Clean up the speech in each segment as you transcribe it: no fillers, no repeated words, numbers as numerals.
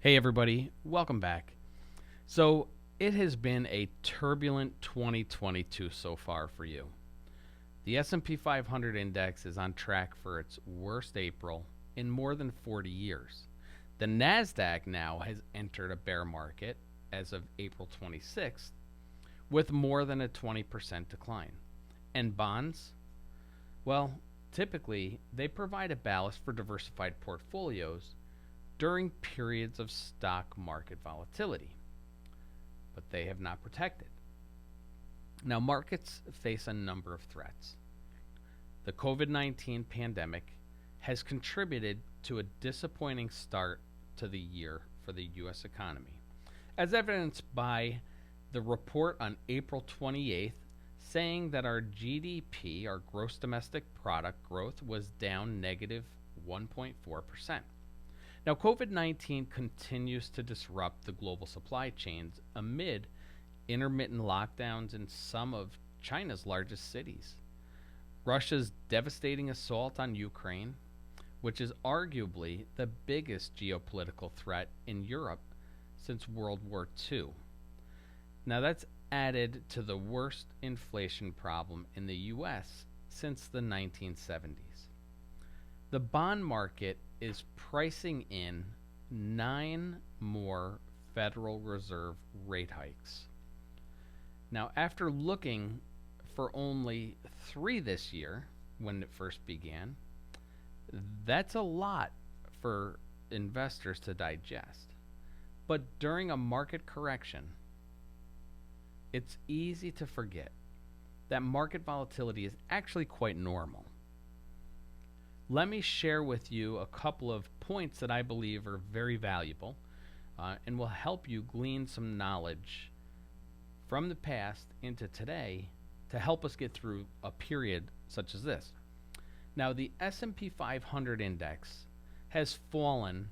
Hey everybody, welcome back. So, it has been a turbulent 2022 so far for you. The S&P 500 index is on track for its worst April in more than 40 years. The Nasdaq now has entered a bear market as of April 26th with more than a 20% decline. And bonds? Well, typically they provide a ballast for diversified portfolios during periods of stock market volatility, but they have not protected. Now, markets face a number of threats. The COVID 19 pandemic has contributed to a disappointing start to the year for the U.S. economy, as evidenced by the report on April 28th saying that our GDP, our gross domestic product growth, was down negative 1.4%. Now, COVID 19 continues to disrupt the global supply chains amid intermittent lockdowns in some of China's largest cities. Russia's devastating assault on Ukraine, which is arguably the biggest geopolitical threat in Europe since World War II. Now, that's added to the worst inflation problem in the U.S. since the 1970s. The bond market is pricing in 9 more Federal Reserve rate hikes. Now, after looking for only 3 this year when it first began, that's a lot for investors to digest. But during a market correction, it's easy to forget that market volatility is actually quite normal. Let me share with you a couple of points that I believe are very valuable and will help you glean some knowledge from the past into today to help us get through a period such as this. Now, the S&P 500 index has fallen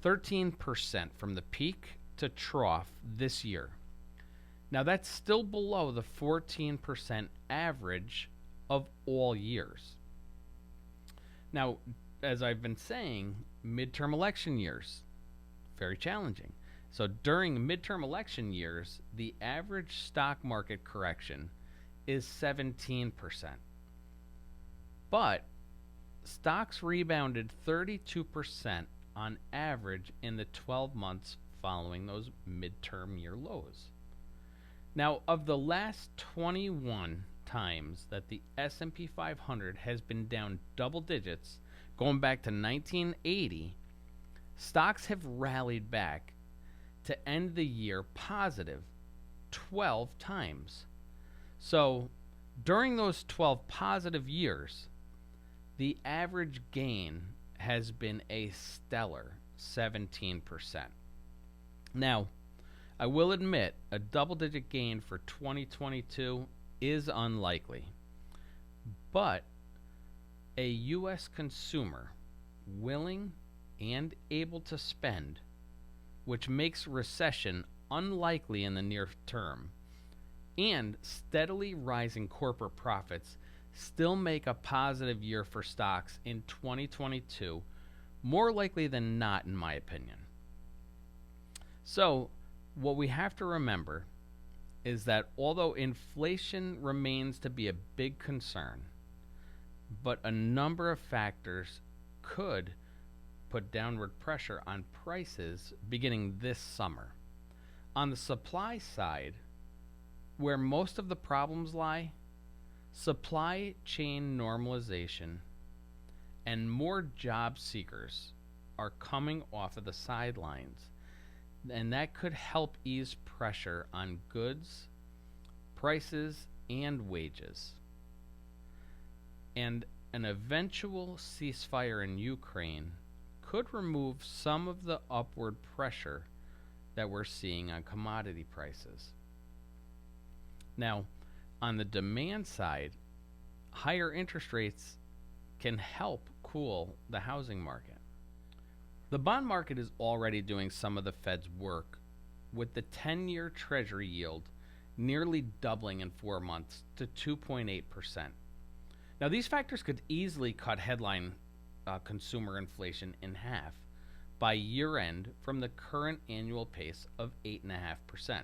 13% from the peak to trough this year. Now, that's still below the 14% average of all years. Now, as I've been saying, midterm election years, very challenging. So during midterm election years, the average stock market correction is 17%. But stocks rebounded 32% on average in the 12 months following those midterm year lows. Now, of the last 21 times that the S&P 500 has been down double digits, going back to 1980, stocks have rallied back to end the year positive 12 times. So, during those 12 positive years, the average gain has been a stellar 17%. Now, I will admit a double-digit gain for 2022 is unlikely, but a U.S. consumer willing and able to spend, which makes recession unlikely in the near term, and steadily rising corporate profits still make a positive year for stocks in 2022, more likely than not, in my opinion. So, what we have to remember is that although inflation remains to be a big concern, but a number of factors could put downward pressure on prices beginning this summer. On the supply side, where most of the problems lie, supply chain normalization and more job seekers are coming off of the sidelines, and that could help ease pressure on goods, prices, and wages. And an eventual ceasefire in Ukraine could remove some of the upward pressure that we're seeing on commodity prices. Now, on the demand side, higher interest rates can help cool the housing market. The bond market is already doing some of the Fed's work, with the 10-year Treasury yield nearly doubling in 4 months to 2.8%. Now, these factors could easily cut headline consumer inflation in half, by year end from the current annual pace of 8.5%.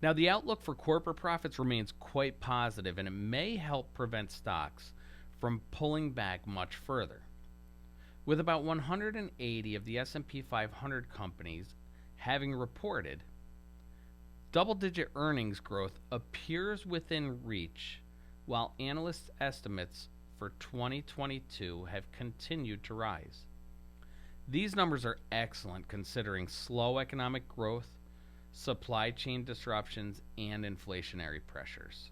Now, the outlook for corporate profits remains quite positive, and it may help prevent stocks from pulling back much further. With about 180 of the S&P 500 companies having reported, double-digit earnings growth appears within reach, while analysts' estimates for 2022 have continued to rise. These numbers are excellent considering slow economic growth, supply chain disruptions, and inflationary pressures.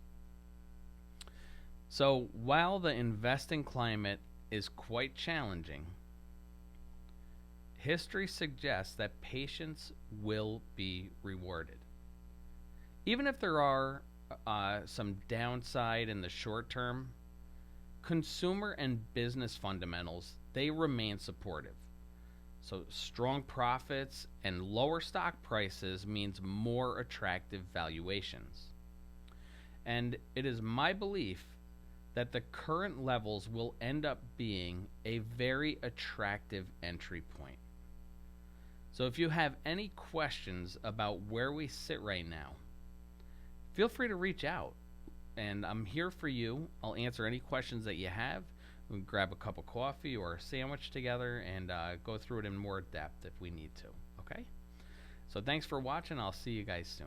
So, while the investing climate is quite challenging, history suggests that patience will be rewarded. Even if there are some downside in the short term, consumer and business fundamentals, they remain supportive. So strong profits and lower stock prices means more attractive valuations. And it is my belief that the current levels will end up being a very attractive entry point. So if you have any questions about where we sit right now, feel free to reach out. And I'm here for you. I'll answer any questions that you have. We can grab a cup of coffee or a sandwich together and go through it in more depth if we need to. Okay? So thanks for watching. I'll see you guys soon.